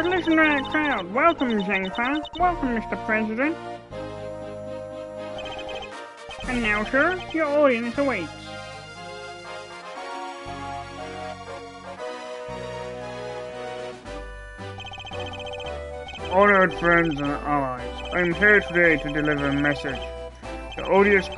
Listen to that crowd. Welcome, Zhengfa. Welcome, Mr. President. And now, sir, your audience awaits. Honored friends and allies, I am here today to deliver a message. The odious...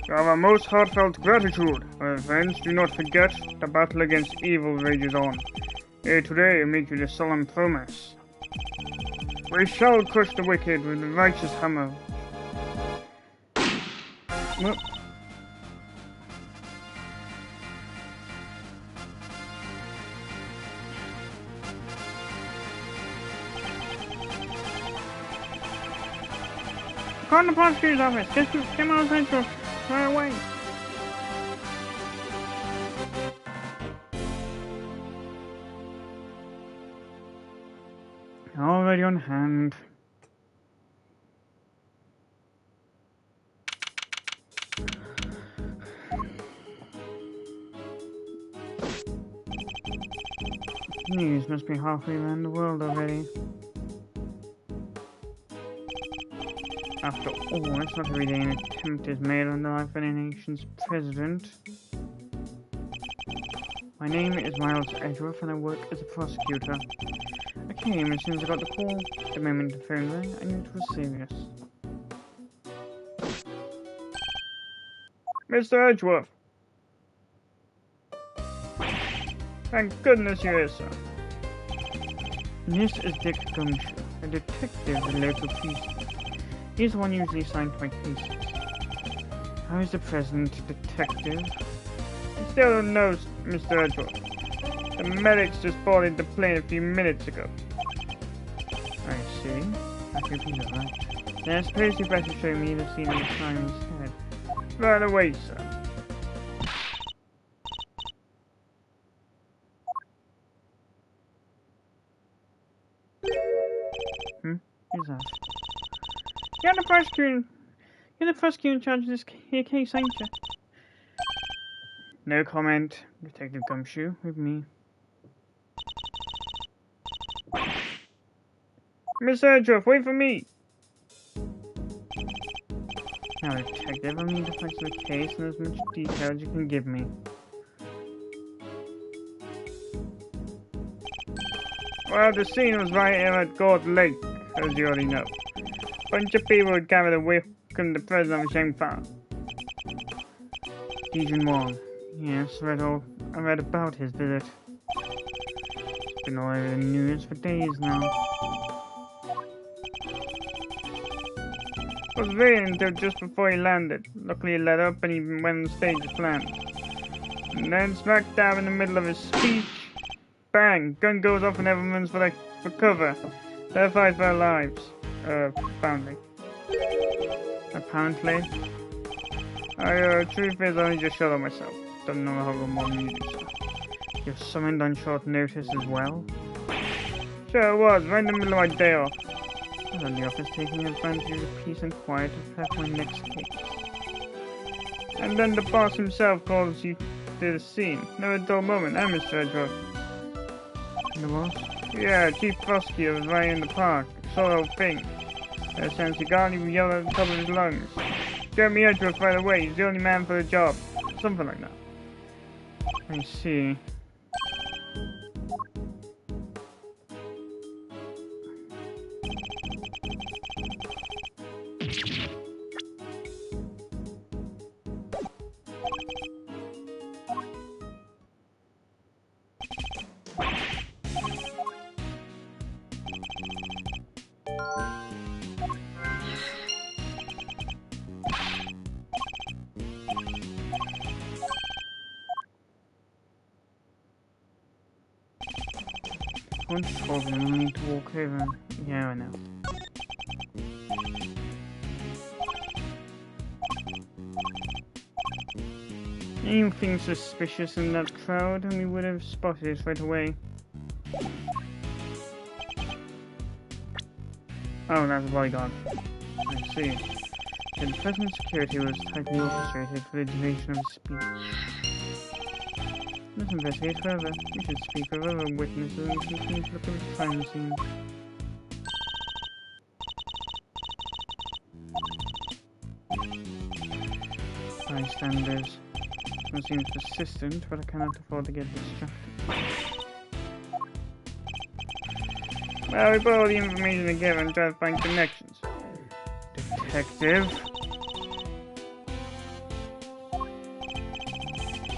Our most heartfelt gratitude. My friends, do not forget, the battle against evil rages on. Here today I make you the solemn promise. We shall crush the wicked with the righteous hammer. Well, call the prosecutor's office. Get my central right away. Already on hand. News must be halfway around the world already. After all, it's not every day an attempt is made on the life of any nation's president. My name is Miles Edgeworth and I work as a prosecutor. I came as soon as I got the call. The moment the phone rang, I knew it was serious. Mr. Edgeworth! Thank goodness you're here, sir. This is Dick Gumshoe, a detective at the local police. He's the one usually assigned to my cases. How is the present detective? I still don't know, Mr. Edgeworth. The medics just boarded the plane a few minutes ago. I see. I hope he's alright. Then I suppose you'd better show me the scene of the crime instead. Right away, sir. Who's that? You're the prosecutor in charge of this case, ain't you? No comment. Detective Gumshoe with me. Miss Edgeworth, wait for me! Now, Detective, I need the facts of the case and as much detail as you can give me. Well, the scene was right here at Gourd Lake, as you already know. A bunch of people had gathered to welcome the president of Zhengfa. Dijin Wang. Yes, I read about his visit. It's been all over the news for days now. It was raining until just before he landed. Luckily he let up and he went on stage as planned. And then smack dab in the middle of his speech, bang! Gun goes off and everyone runs for cover. They're fighting for their lives. Apparently. Truth is, I only just shot on myself. Don't know how long more you do so. You're summoned on short notice as well? Sure it was, right in the middle of my day off. I was in the office taking advantage of the peace and quiet to prep my next case. And then the boss himself calls you to the scene. No dull moment, Mr. Edgeworth? The boss? Yeah, Chief Prosecutor was right in the park. Saw the whole thing. Sounds cigar, he yelled at the top of his lungs. Jeremy Edgeworth right away, he's the only man for the job. Something like that. I see. Once problem, I need to walk over. Yeah, I know. Anything suspicious in that crowd, and we would have spotted it right away. Oh, that's a bodyguard. I see. The president's security was tightly orchestrated for the duration of his speech. Let's investigate further. We should speak with other witnesses and continue to look at the crime scene. Bystanders. One seems persistent, but I cannot afford to get distracted. Well, we put all the information together and try to find connections. Detective?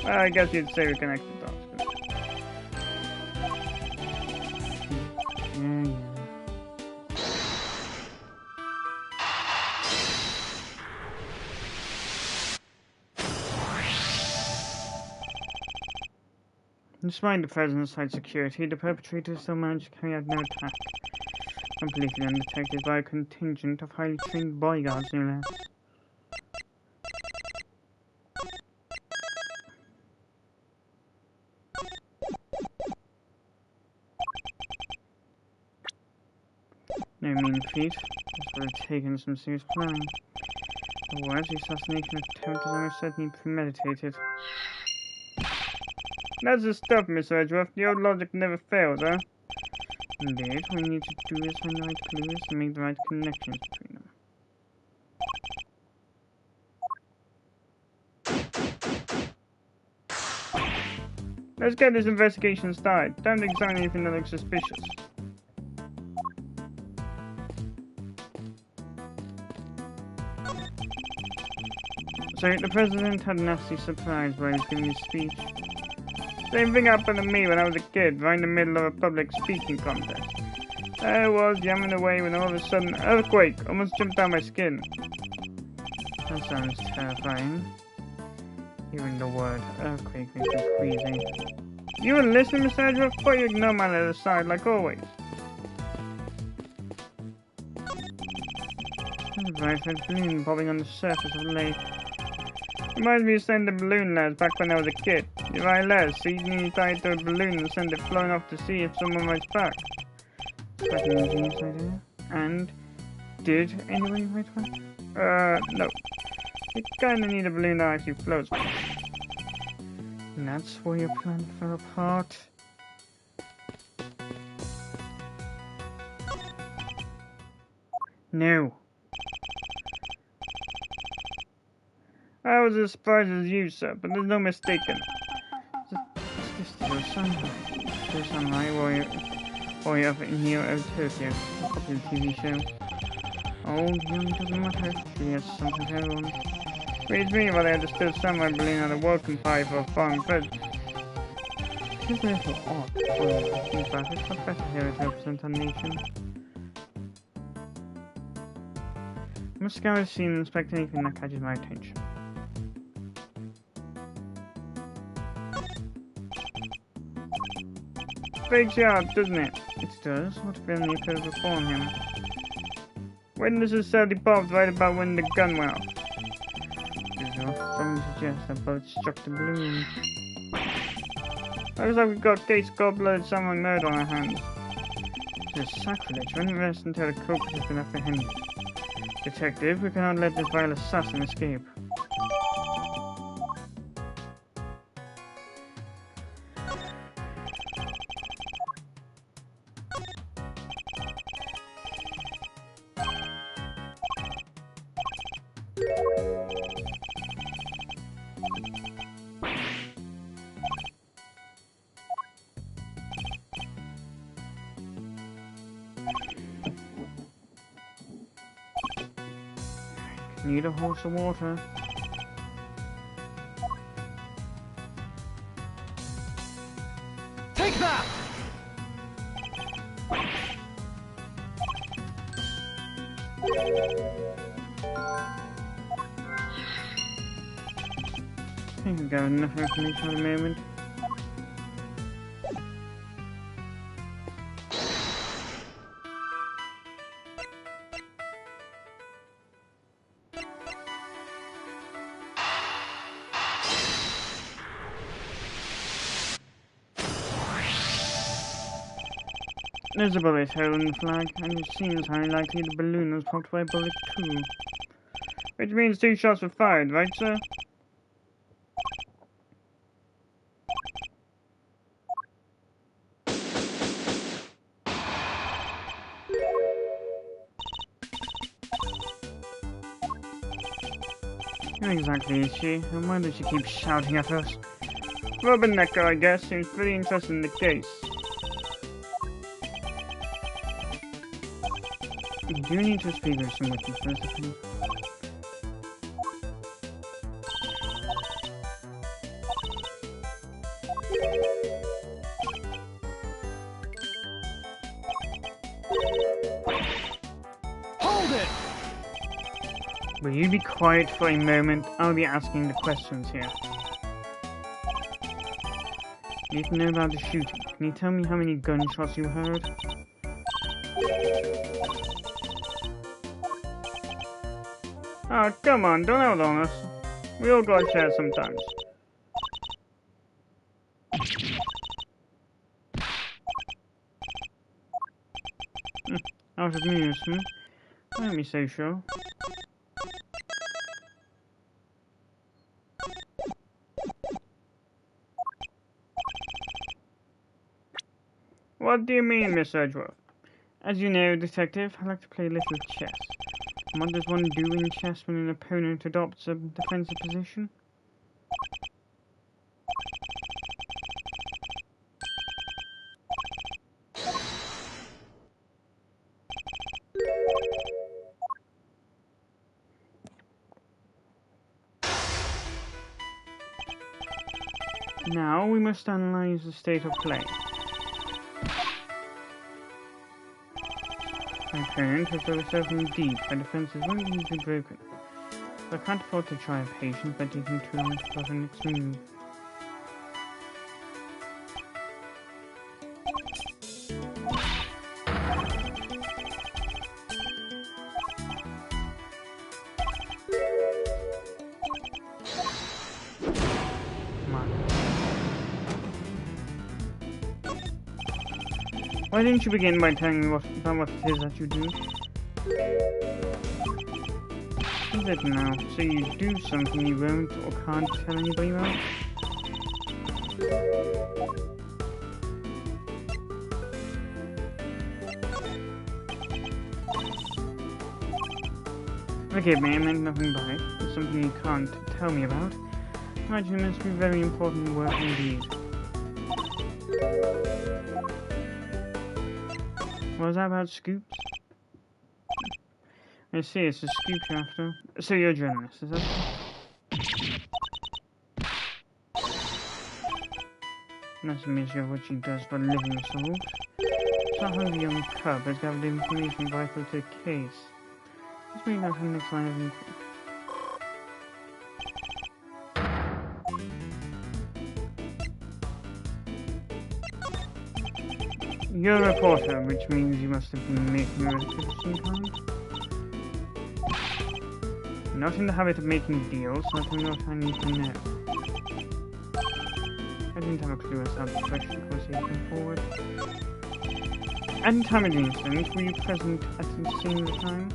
Well, I guess you'd say we connect the dots. Yeah. Despite the president's high security, the perpetrators still managed to carry out no attack. Completely undetected by a contingent of highly trained bodyguards, no less. No mean feat. This would have taken some serious planning. Otherwise, the assassination attempt was almost certainly premeditated. That's the stuff, Mr. Edgeworth. The old logic never fails, huh? Indeed, what we need to do is find the right clues and make the right connections between them. Let's get this investigation started. Don't examine anything that looks suspicious. So, the president had a nasty surprise while he was giving his speech. Same thing happened to me when I was a kid, right in the middle of a public speaking contest. I was yamming away when all of a sudden, an earthquake almost jumped down my skin. That sounds terrifying. Even the word earthquake makes me queasy. You were listening, Mr. Edgeworth? I thought you ignored my little side, like always. There's a bright red balloon bobbing on the surface of the lake. Reminds me of sending the balloon lads back when I was a kid. You write letters, so you need to tie it to a balloon and send it flying off to see if someone writes back. Quite an ingenious idea. And did anyone write back? No. You kinda need a balloon that actually floats. And that's where your plan fell apart. No. I was as surprised as you, sir, but there's no mistaking. It's still sunlight. Still sunlight, Warrior of Neo of Tokyo, a popular TV show. Old, young, doesn't matter. She has something to her own. Reads me while they had the still sunlight balloon on a welcome pie for a foreign president. It's a little odd, in fact, it's not better here to represent our nation. I must scour the scene and inspect anything that catches my attention. Breaks your heart, doesn't it? It does. What feeling you could have reformed him? Witnesses said he popped right about when the gun went off. Visual. Something suggests that bullet struck the balloon. Looks like we've got a case of cold-blooded samurai murder on our hands. This is sacrilege. We won't rest until the culprit has been apprehended. Detective, we cannot let this vile assassin escape. Need a horse of water. Take that! I think I've got enough information at the moment. There's a bullet hole in the flag, and it seems highly likely the balloon was popped by a bullet too. Which means 2 shots were fired, right, sir? Who exactly is she, and why does she keep shouting at us? Rubbernecker, I guess, seems pretty interested in the case. Do you need to speak with some witness first, I think? Hold it! Will you be quiet for a moment? I'll be asking the questions here. Need to know about the shooting. Can you tell me how many gunshots you heard? Oh, come on, don't hold on us. We all got shared sometimes. Out of amusement. Let me say sure. What do you mean, Miss Edgeworth? As you know, detective, I like to play a little chess. And what does one do in chess when an opponent adopts a defensive position? Now we must analyze the state of play. My opponent has dug herself in deep. My defenses won't easily be broken. But I can't afford to try have patience by taking too long to plot the next move. Why didn't you begin by telling me about what it is that you do? Is it now? So you do something you won't or can't tell anybody about? Forgive me, I meant nothing by it. It's something you can't tell me about. I imagine it must be very important work indeed. What was that about scoops? I see, it's a scoop you're after. So you're a journalist, is that so? That's a measure of what she does for a living, solved. It's not hungry young cub has gathered information vital to the case. Let's bring out her next line of inquiry. You're a reporter, which means you must have been making a record of some kind. Not in the habit of making deals, so I don't know what I need to know. I didn't have a clue as to how the question was taken forward. At the time of the incident, were you present at the scene of the time?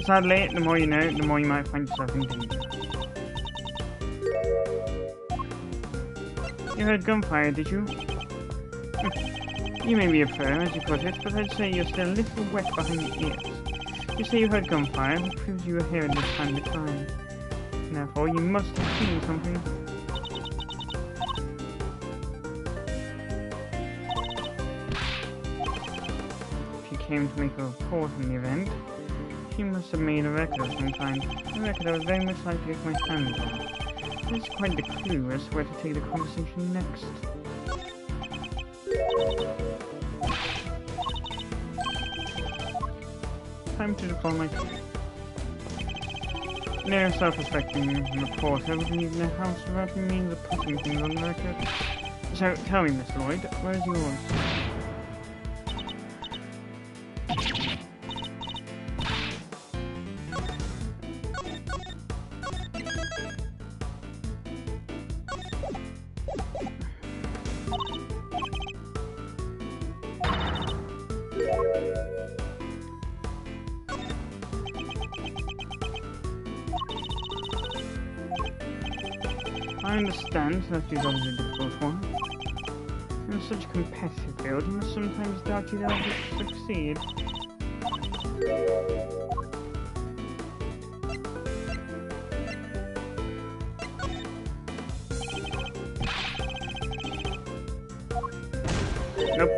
Sadly, the more you know, the more you might find yourself in danger. You heard gunfire, did you? You may be a pro, as you put it, but I'd say you're still a little wet behind the ears. You say you heard gunfire, which proves you were here at this time of time. Therefore, you must have seen something. If you came to make a report on the event, you must have made a record of some kind. A record I would very much like to get my hands on. This is quite the clue as to where to take the conversation next. Time to deploy my team. No self-respecting reporter would leave their house without the means of putting things on the record. So, tell me, Miss Lloyd, where's yours? I understand that your job is a difficult one. In such a competitive field, you must sometimes doubt you'll be able to succeed. Nope.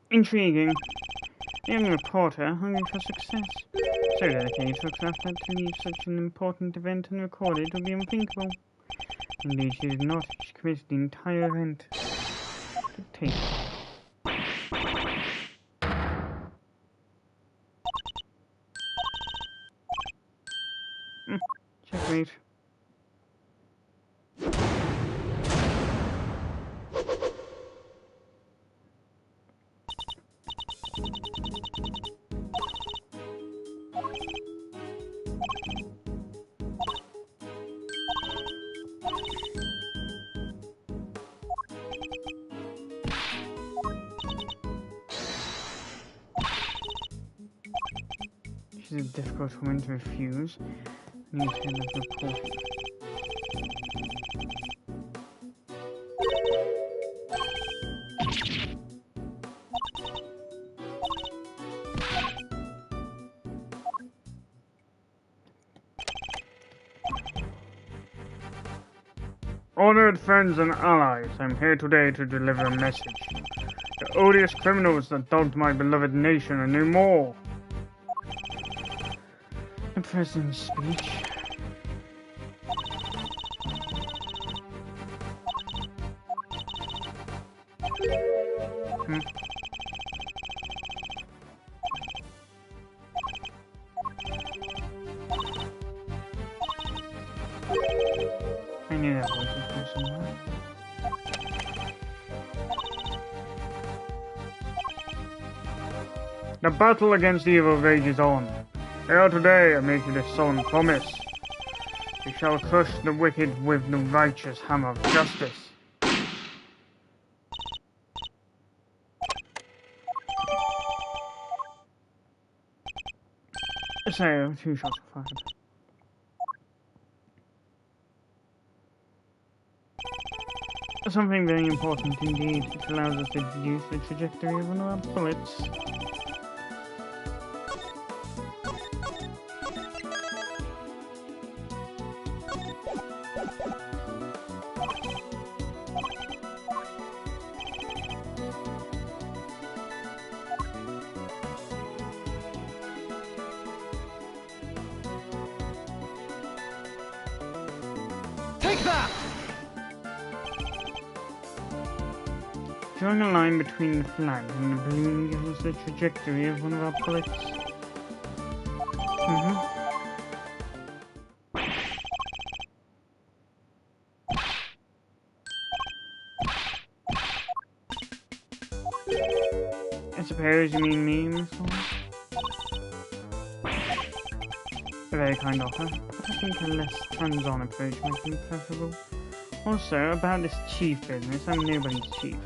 Intriguing. A young reporter hungry for success. So dedicated to craft that to leave such an important event unrecorded would be unthinkable. Indeed, she did not. She committed the entire event to tape. Checkmate. She's a difficult woman to refuse. I need to end up reporting. Honored friends and allies, I'm here today to deliver a message. The odious criminals that dogged my beloved nation are no more. The President's speech. I knew that voice was from somewhere. The battle against evil rages on. Here today I make you this solemn promise. We shall crush the wicked with the righteous hammer of justice. So, 2 shots were fired. Something very important indeed. It allows us to deduce the trajectory of one of our bullets. Take that! Drawing a line between the flag and the balloon gives us the trajectory of one of our bullets. I suppose you mean me, Miss Hall? A very kind offer, but I think a less hands-on approach might be preferable. Also, about this chief business, I'm nobody's chief.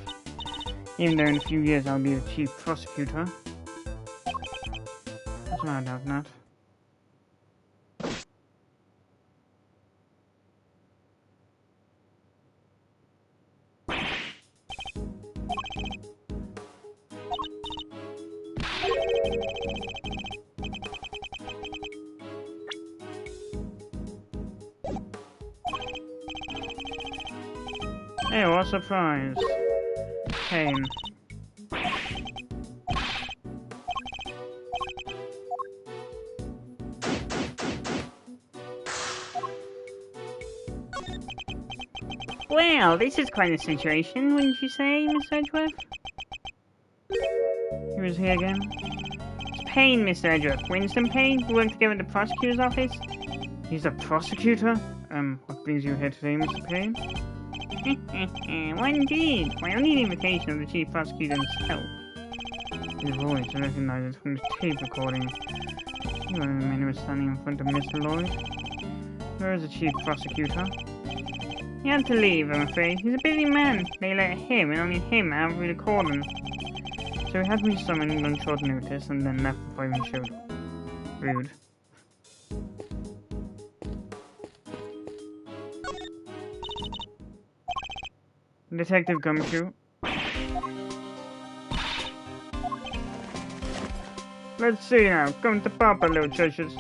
Even though in a few years I'll be the chief prosecutor. That's why I doubt that. Hey, what a surprise. Pain. Well, this is quite a situation, wouldn't you say, Mr. Edgeworth? Who is he again? It's Payne, Mr. Edgeworth. Winston Payne, who worked together at the prosecutor's office. He's a prosecutor? What brings you here today, Mr. Payne? Why indeed? My only invitation of the chief prosecutor himself. His voice I recognized from the tape recording. You are the man who was standing in front of Mr. Lloyd. Where is the chief prosecutor? He had to leave, I'm afraid. He's a busy man. They let him, and only him, out of the recording. So he had me summoned on short notice, and then left before I even showed up. Rude. Detective Gumshoe. Let's see now. Come to Papa, little treasures. Is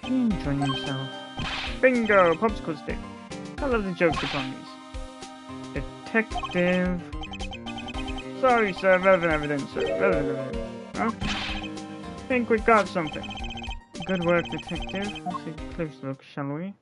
he enjoying himself? Bingo! Popsicle stick. I love the jokes upon these. Detective. Sorry, sir. Relevant evidence, sir. Relevant evidence. Huh? Think we got something. Good work, detective. Let's take a close look, shall we?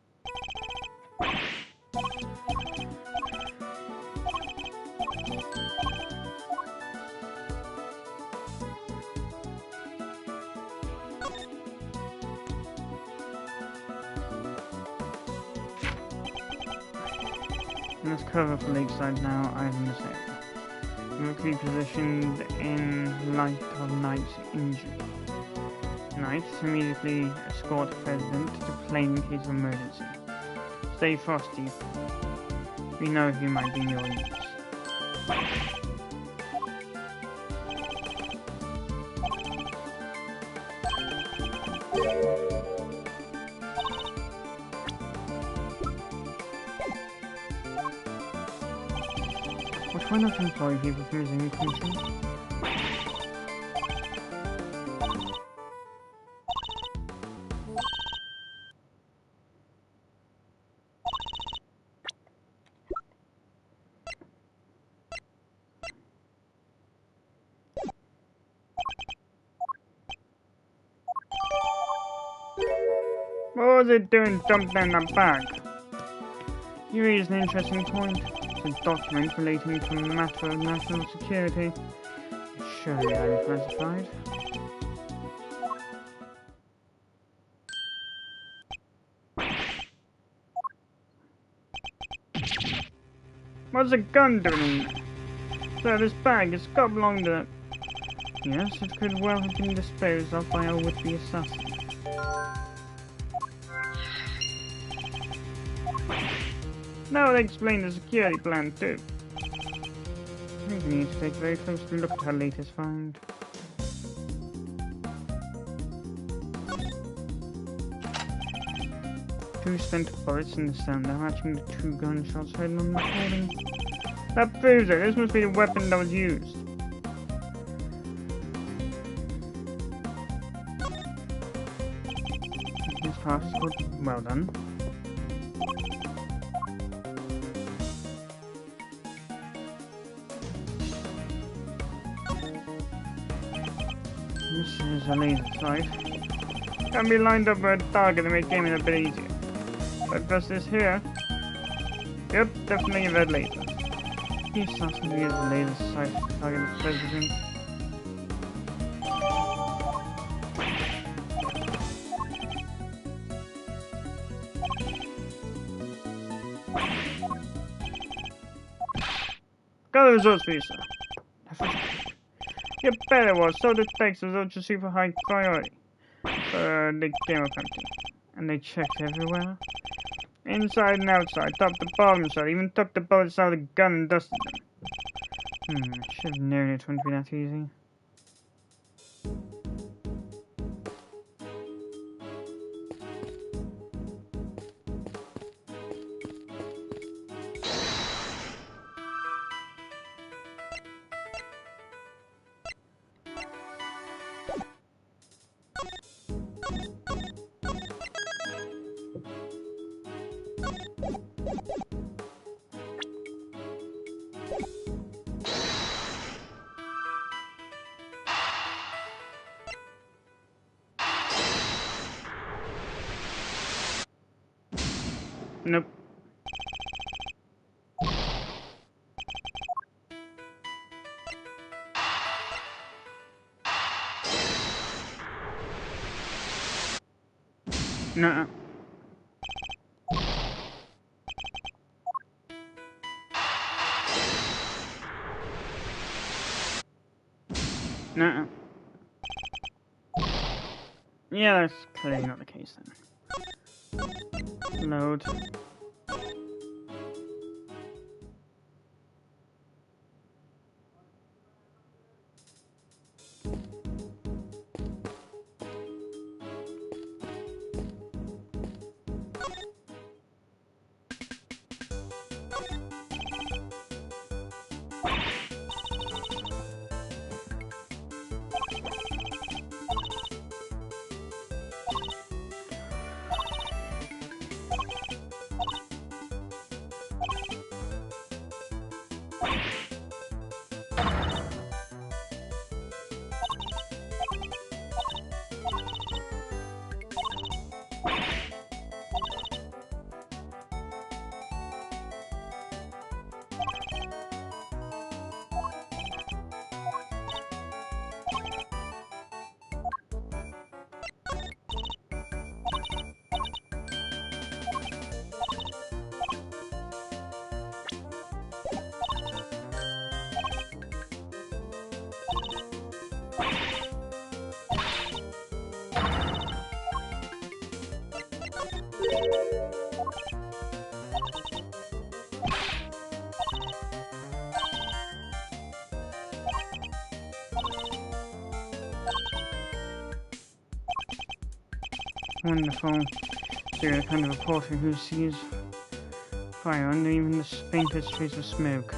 Let's cover for Lakeside now. Item the same. Mercury positioned in light of Knight's injury. Knight immediately escort the President to plane in case of emergency. Stay frosty. We know he might be in your use. Why not employ people from his own country? What was it doing dumped in that bag? You raised an interesting point. It's a document relating to a matter of national security. Surely highly classified. What's a gun doing in there? Sir, this bag has got belonged to... Yes, it could well have been disposed of by a would-be assassin. That would explain the security plan too. I think we need to take a very close look at her latest find. Two spent bullets in the cylinder, matching the 2 gunshots heard on the recording. That proves it. This must be the weapon that was used. This pass is good. Well done. This is a laser sight. Can be lined up by a target to make aiming a bit easier. But does this here? Yep, definitely a red laser. The assassin uses a laser sight to target the President. Got the results for you, sir. You bet it was. So the text was ultra super high priority for the Gamer Country. And they checked everywhere. Inside and outside, top to bottom, sir. Even took the bullets out of the gun and dusted them. I should have known it wouldn't be that easy. Nope. Nuh-uh. Nuh-uh. Yeah, that's clearly not the case then. Load. Wonderful. So you're the kind of reporter who sees fire under even the faintest trace of smoke.